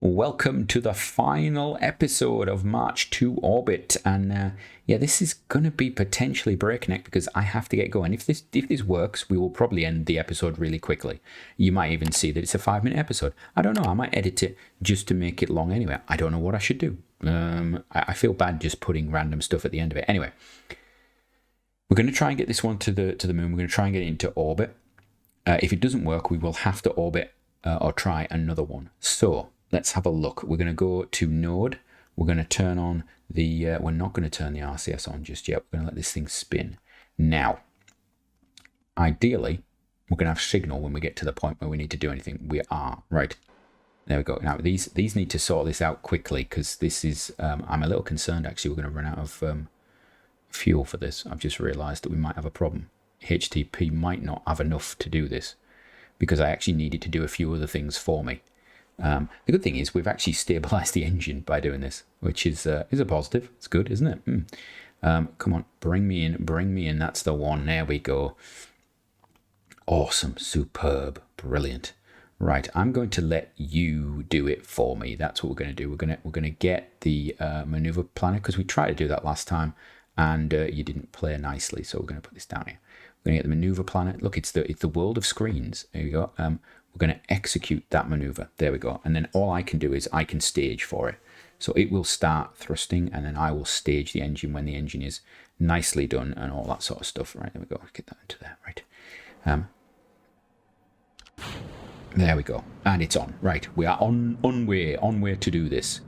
Welcome to the final episode of March to Orbit, and yeah, this is going to be potentially breakneck because I have to get going. If this works, we will probably end the episode really quickly. You might even see that it's a 5-minute episode. I don't know. I might edit it just to make it long anyway. I don't know what I should do. I feel bad just putting random stuff at the end of it. Anyway, we're going to try and get this one to the moon. We're going to try and get it into orbit. If it doesn't work, we will have to orbit or try another one. So let's have a look. We're going to go to node. We're going to turn on the, we're not going to turn the RCS on just yet. We're going to let this thing spin. Now, ideally, we're going to have signal when we get to the point where we need to do anything. We are, right. There we go. Now, these need to sort this out quickly because this is, I'm a little concerned actually. We're going to run out of fuel for this. I've just realized that we might have a problem. HTP might not have enough to do this because I actually needed to do a few other things for me. The good thing is we've actually stabilized the engine by doing this, which is a positive. It's good, isn't it? Come on, bring me in. That's the one. There we go. Awesome, superb, brilliant. Right, I'm going to let you do it for me. That's what we're going to do. We're going to get the maneuver planner because we tried to do that last time and you didn't play nicely. So we're going to put this down here. We're going to get the maneuver planner. Look, it's the world of screens. There you go. We're going to execute that maneuver. There we go. And then all I can do is I can stage for it. So it will start thrusting and then I will stage the engine when the engine is nicely done and all that sort of stuff. Right, there we go. Get that into there. Right. There we go. And it's on. Right. We are on way to do this.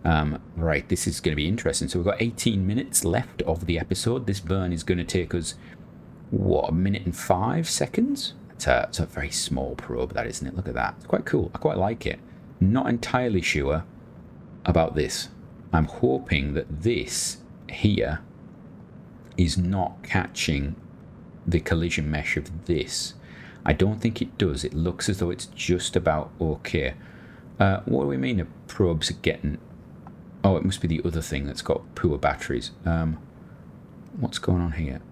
Right. This is going to be interesting. So we've got 18 minutes left of the episode. This burn is going to take us, what, 1 minute and 5 seconds? It's a very small probe, that, isn't it? Look at that. It's quite cool. I quite like it. Not entirely sure about this. I'm hoping that this here is not catching the collision mesh of this. I don't think it does. It looks as though it's just about okay. What do we mean the probes are getting... Oh, it must be the other thing that's got poor batteries. What's going on here?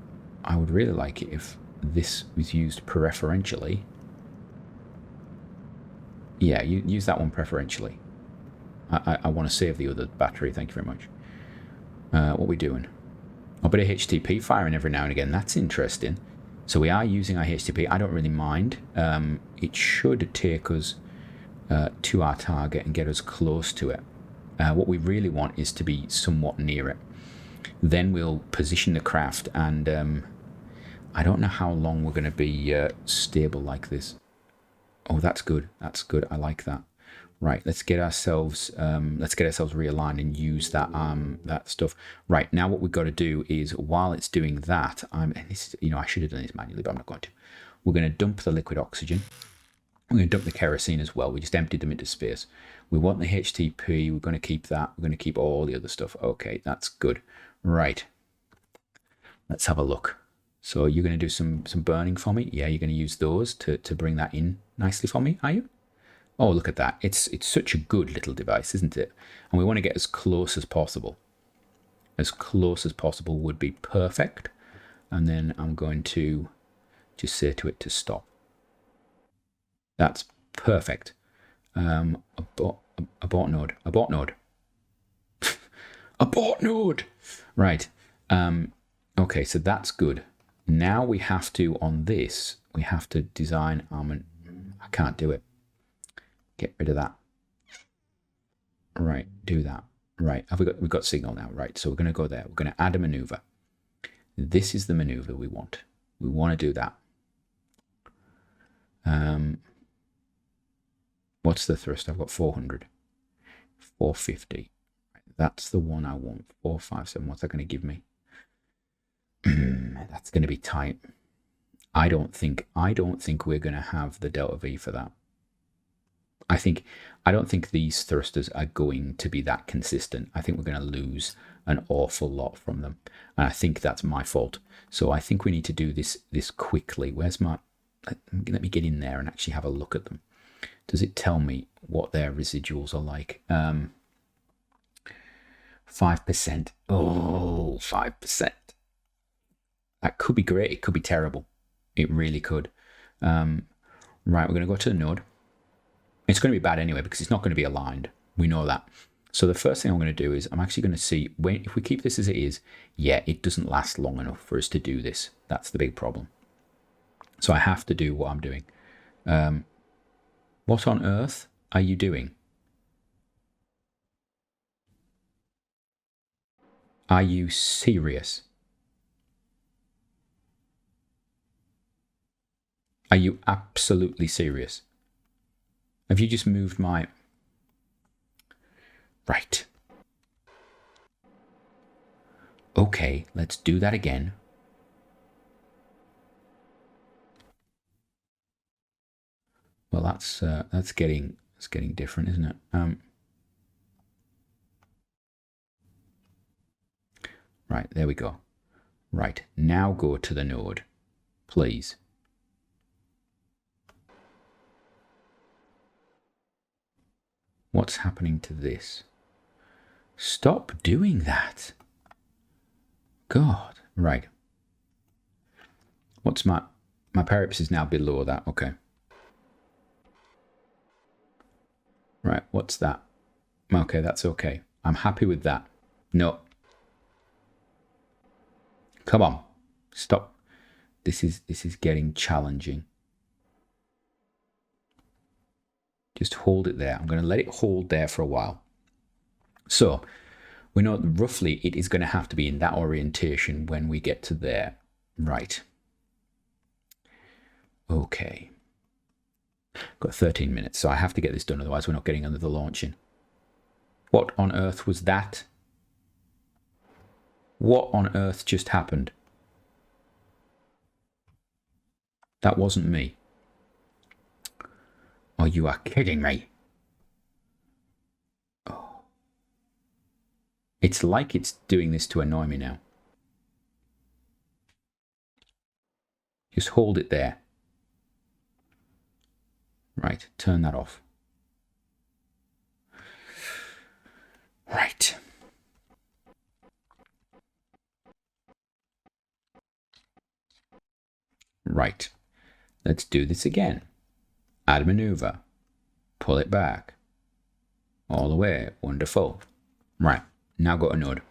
I would really like it if this was used preferentially. Yeah, you use that one preferentially. I want to save the other battery. Thank you very much. What are we doing? A bit of HTP firing every now and again. That's interesting. So we are using our HTP. I don't really mind. It should take us to our target and get us close to it. What we really want is to be somewhat near it. Then we'll position the craft and I don't know how long we're going to be stable like this. Oh, that's good. That's good. I like that. Right, let's get ourselves realigned and use that that stuff. Right, now what we've got to do is while it's doing that, and this, I should have done this manually, but I'm not going to. We're going to dump the liquid oxygen. We're going to dump the kerosene as well. We just emptied them into space. We want the HTP. We're going to keep that. We're going to keep all the other stuff. Okay, that's good. Right, let's have a look. So you're going to do some burning for me? Yeah, you're going to use those to bring that in nicely for me, are you? Oh, look at that. It's such a good little device, isn't it? And we want to get as close as possible. As close as possible would be perfect. And then I'm going to just say to it to stop. That's perfect. Abort node. Abort node. Abort node! Right. Okay, so that's good. Now we have to, on this, we have to design armament. I can't do it. Get rid of that. Right, do that. Right, we've got signal now. Right, so we're going to go there. We're going to add a maneuver. This is the maneuver we want. We want to do that. What's the thrust? I've got 400. 450. That's the one I want. 457. What's that going to give me? That's going to be tight. I don't think we're going to have the delta V for that. I don't think these thrusters are going to be that consistent. I think we're going to lose an awful lot from them, and I think that's my fault. So I think we need to do this quickly. Where's my? Let me get in there and actually have a look at them. Does it tell me what their residuals are like? 5%. Oh, 5%. That could be great. It could be terrible. It really could. Right, we're going to go to the node. It's going to be bad anyway because it's not going to be aligned. We know that. So the first thing I'm going to do is I'm actually going to see if we keep this as it is, yeah, it doesn't last long enough for us to do this. That's the big problem. So I have to do what I'm doing. What on earth are you doing? Are you serious? Are you absolutely serious? Have you just moved my... Right. Okay, let's do that again. Well, that's getting different, isn't it? Right, there we go. Right, now go to the node, please. What's happening to this? Stop doing that. God, right. What's my perips is now below that, okay. Right, what's that? Okay, that's okay. I'm happy with that. No. Come on, stop. This is getting challenging. Just hold it there. I'm going to let it hold there for a while. So we know roughly it is going to have to be in that orientation when we get to there. Right. Okay. Got 13 minutes, so I have to get this done, otherwise we're not getting another launching. What on earth was that? What on earth just happened? That wasn't me. Oh, you are kidding me. Oh. It's like it's doing this to annoy me now. Just hold it there. Right, turn that off. Right. Right. Let's do this again. Add maneuver. Pull it back. All the way. Wonderful. Right. Now go to node.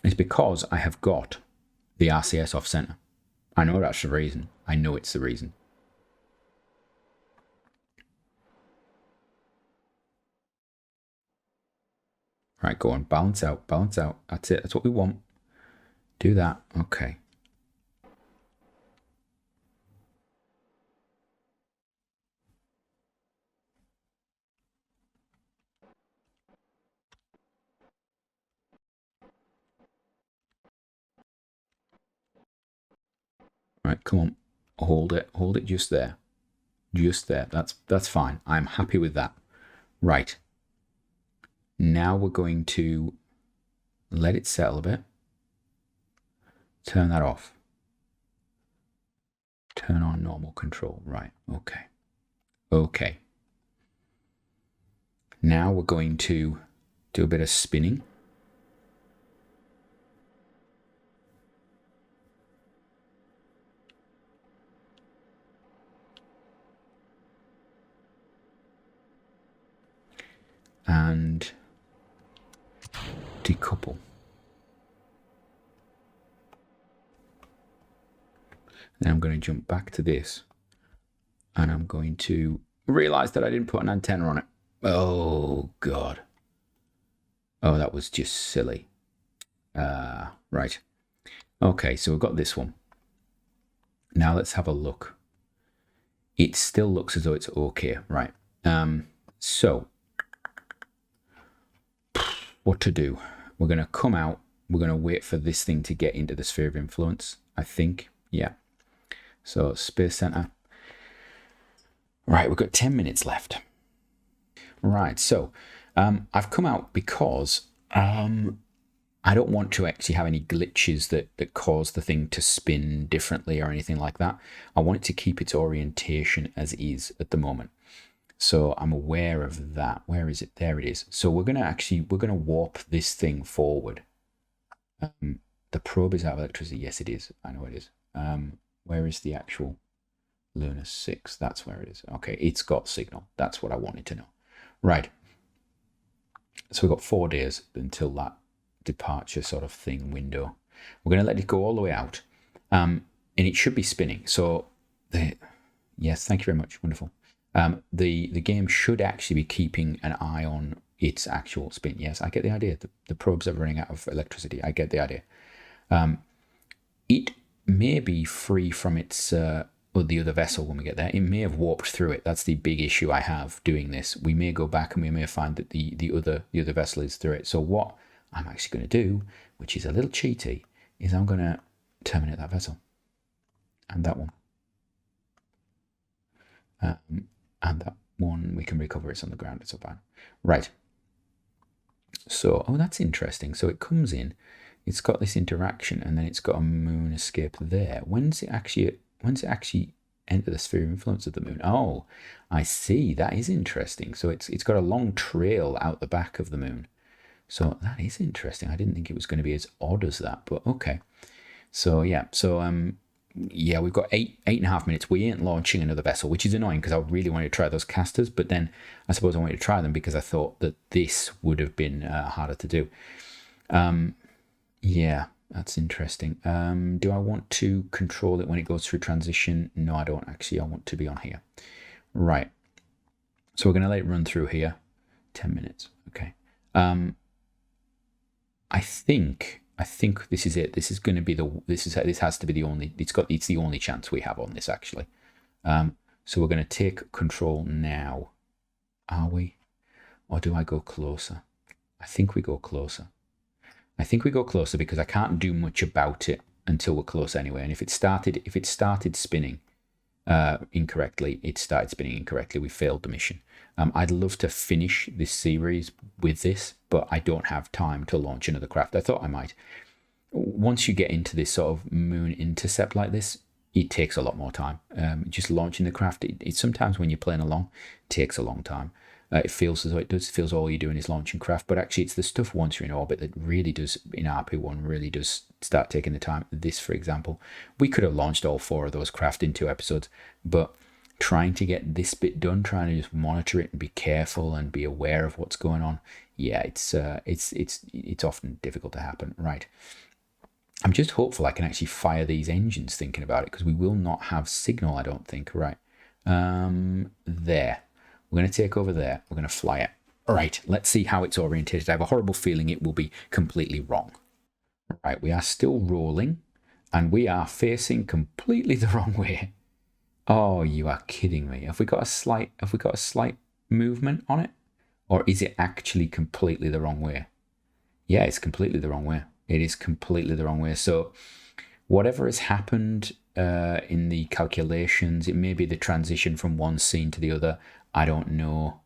It's because I have got the RCS off center. I know that's the reason. I know it's the reason. Right, go on. Balance out. Balance out. That's it. That's what we want. Do that. Okay. Right, come on. Hold it. Hold it just there. Just there. That's fine. I'm happy with that. Right. Now we're going to let it settle a bit. Turn that off. Turn on normal control. Right. Okay. Okay. Now we're going to do a bit of spinning. And decouple. Then I'm going to jump back to this. And I'm going to realize that I didn't put an antenna on it. Oh, God. Oh, that was just silly. Right. Okay, so we've got this one. Now let's have a look. It still looks as though it's okay. Right. So what to do? We're going to come out. We're going to wait for this thing to get into the sphere of influence, I think. Yeah. So Space Center. Right, we've got 10 minutes left. Right, so I've come out because I don't want to actually have any glitches that cause the thing to spin differently or anything like that. I want it to keep its orientation as is at the moment. So I'm aware of that. Where is it? There it is. So we're gonna warp this thing forward. The probe is out of electricity. Yes, it is. I know it is. Where is the actual Luna 6? That's where it is. Okay, it's got signal. That's what I wanted to know. Right. So we've got 4 days until that departure sort of thing window. We're going to let it go all the way out, and it should be spinning. So yes, thank you very much. Wonderful. The game should actually be keeping an eye on its actual spin. Yes, I get the idea. The probes are running out of electricity. I get the idea. It may be free from its or the other vessel when we get there. It may have warped through it. That's the big issue I have doing this. We may go back and we may find that the other vessel is through it. So what I'm actually going to do, which is a little cheaty, is I'm going to terminate that vessel and that one. And that one we can recover. It's on the ground. It's up. Right. So, oh, that's interesting. So it comes in, it's got this interaction, and then it's got a moon escape there. When's it actually enter the sphere of influence of the moon? Oh, I see. That is interesting. So it's got a long trail out the back of the moon. So that is interesting. I didn't think it was going to be as odd as that, but okay. So yeah. So yeah, we've got 8.5 minutes. We ain't launching another vessel, which is annoying because I really wanted to try those casters, but then I suppose I wanted to try them because I thought that this would have been harder to do. Yeah, that's interesting. Do I want to control it when it goes through transition? No, I don't actually. I want to be on here. Right. So we're going to let it run through here. 10 minutes. Okay. I think this is it. This is going to be this has to be the only. It's the only chance we have on this actually. So we're going to take control now. Are we? Or do I go closer? I think we go closer. I think we go closer because I can't do much about it until we're close anyway. And if it started spinning incorrectly, it started spinning incorrectly. We failed the mission. I'd love to finish this series with this, but I don't have time to launch another craft. I thought I might. Once you get into this sort of moon intercept like this, it takes a lot more time. Just launching the craft, it sometimes when you're playing along, takes a long time. It feels as though it does. It feels all you're doing is launching craft, but actually it's the stuff once you're in orbit that really does, in RP-1, really does start taking the time. This, for example, we could have launched all 4 of those craft in 2 episodes, but trying to get this bit done, trying to just monitor it and be careful and be aware of what's going on, yeah, it's often difficult to happen. Right. I'm just hopeful I can actually fire these engines thinking about it, because we will not have signal, I don't think. Right. There. We're going to take over there. We're going to fly it. All right, let's see how it's orientated. I have a horrible feeling it will be completely wrong. Right, we are still rolling, and we are facing completely the wrong way. Oh, you are kidding me. Have we got a slight movement on it? Or is it actually completely the wrong way? Yeah, it's completely the wrong way. It is completely the wrong way. So whatever has happened in the calculations, it may be the transition from one scene to the other. I don't know.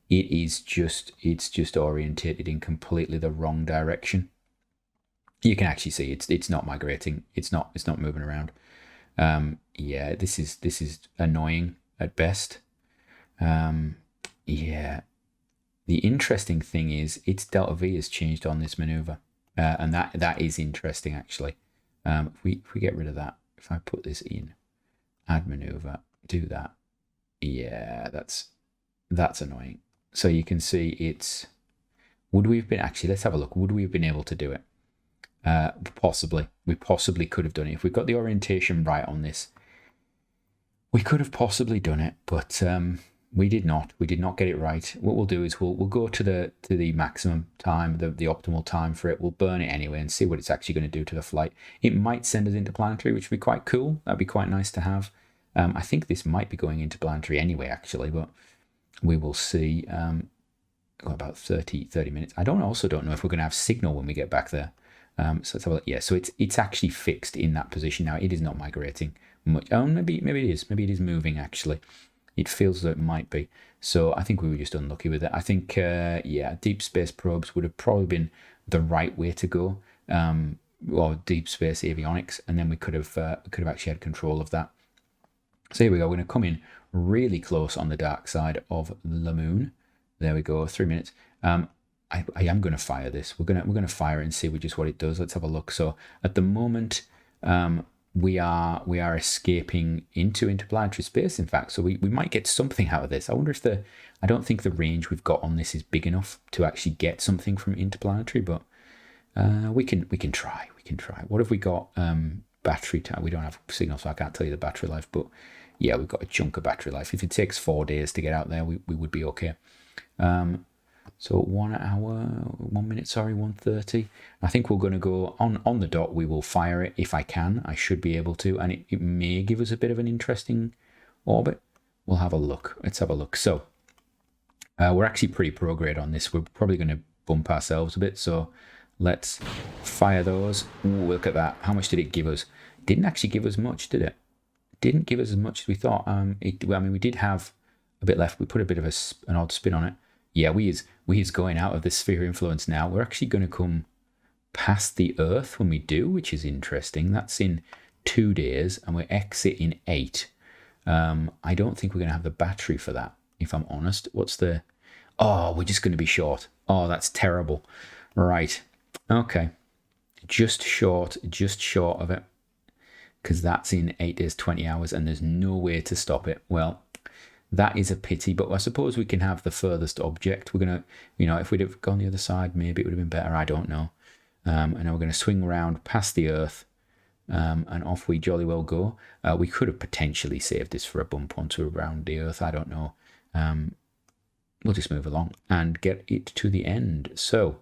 It's just orientated in completely the wrong direction. You can actually see it's not migrating. It's not moving around. Yeah, this is annoying at best. Yeah. The interesting thing is its delta V has changed on this maneuver, and that is interesting actually. If we get rid of that, if I put this in, add maneuver, do that. Yeah, that's annoying. So you can see would we have been, actually, let's have a look. Would we have been able to do it? Possibly. We possibly could have done it. If we've got the orientation right on this, we could have possibly done it, but we did not. We did not get it right. What we'll do is we'll go to the maximum time, the optimal time for it. We'll burn it anyway and see what it's actually going to do to the flight. It might send us into planetary, which would be quite cool. That'd be quite nice to have. I think this might be going into planetary anyway, actually, but we will see. About 30 minutes. I also don't know if we're going to have signal when we get back there. So let's have a look. Yeah, so it's actually fixed in that position now. It is not migrating much. Oh, maybe it is. Maybe it is moving, actually. It feels as though it might be. So I think we were just unlucky with it. I think, yeah, deep space probes would have probably been the right way to go, or deep space avionics, and then we could have actually had control of that. So here we go. We're going to come in really close on the dark side of the moon. There we go. 3 minutes. I am going to fire this. We're going to fire it and see just what it does. Let's have a look. So at the moment, we are escaping into interplanetary space, in fact. So we might get something out of this. I wonder if I don't think the range we've got on this is big enough to actually get something from interplanetary, but we can try. We can try. What have we got? Battery time. We don't have signal, so I can't tell you the battery life, but yeah, we've got a chunk of battery life. If it takes 4 days to get out there, we would be okay. So 1 hour, 1 minute, 1:30. I think we're going to go on the dot. We will fire it if I can. I should be able to, and it may give us a bit of an interesting orbit. We'll have a look. Let's have a look. So we're actually pretty pro-grade on this. We're probably going to bump ourselves a bit. So let's fire those. Ooh, look at that. How much did it give us? Didn't actually give us much, did it? Didn't give us as much as we thought. We did have a bit left. We put a bit of an odd spin on it. Yeah, we is going out of the sphere of influence now. We're actually going to come past the Earth when we do, which is interesting. That's in 2 days, and we exit in 8. I don't think we're going to have the battery for that, if I'm honest. Oh, we're just going to be short. Oh, that's terrible. Right. Okay. Just short of it. Because that's in 8 days, 20 hours, and there's no way to stop it. Well, that is a pity, but I suppose we can have the furthest object. We're going to, if we'd have gone the other side, maybe it would have been better. I don't know. And now we're going to swing around past the Earth, and off we jolly well go. We could have potentially saved this for a bump once we're around the Earth. I don't know. We'll just move along and get it to the end. So,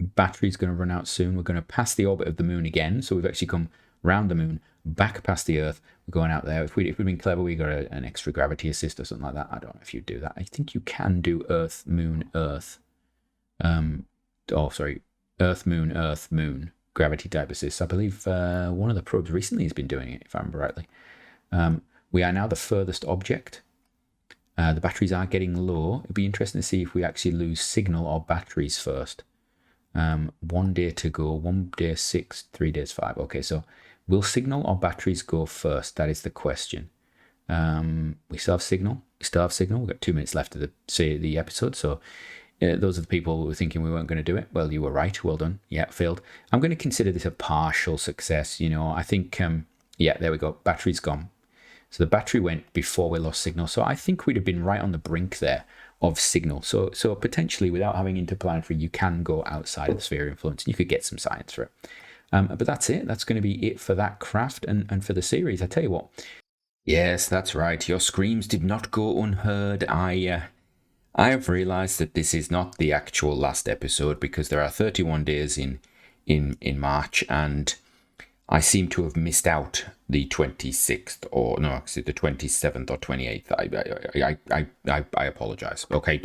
battery's going to run out soon. We're going to pass the orbit of the moon again. So we've actually come round the moon, back past the Earth. We're going out there. If we'd been clever, we got an extra gravity assist or something like that. I don't know if you do that. I think you can do Earth, Moon, Earth. Earth, Moon, Earth, Moon gravity type assist. I believe one of the probes recently has been doing it, if I remember rightly. We are now the furthest object. The batteries are getting low. It'd be interesting to see if we actually lose signal or batteries first. 1 day to go, 1 day 6, 3 days 5. Okay, so will signal or batteries go first? That is the question. We still have signal. We've got 2 minutes left of the episode. So those are the people who were thinking we weren't going to do it. Well, you were right. Well done. Yeah, failed. I'm going to consider this a partial success. I think, there we go. Battery's gone. So the battery went before we lost signal. So I think we'd have been right on the brink there of signal. So potentially, without having interplanetary, you can go outside of the sphere of influence and you could get some science for it. But that's it. That's going to be it for that craft and for the series. I tell you what. Yes, that's right. Your screams did not go unheard. I have realized that this is not the actual last episode because there are 31 days in March, and I seem to have missed out the 26th, or no, actually the 27th or 28th. I apologize. Okay,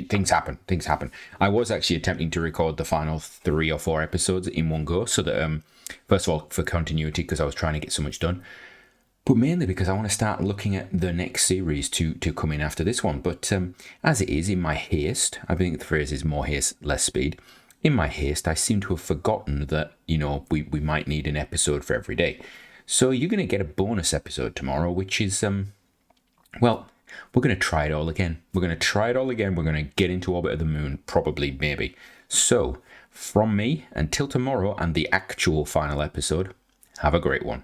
things happen. I was actually attempting to record the final 3 or 4 episodes in one go, so that first of all for continuity, because I was trying to get so much done, but mainly because I want to start looking at the next series to come in after this one. But as it is, in my haste, I think the phrase is more haste, less speed. In my haste, I seem to have forgotten that, we might need an episode for every day. So you're going to get a bonus episode tomorrow, which is, we're going to try it all again. We're going to get into orbit of the moon, probably, maybe. So, from me, until tomorrow and the actual final episode, have a great one.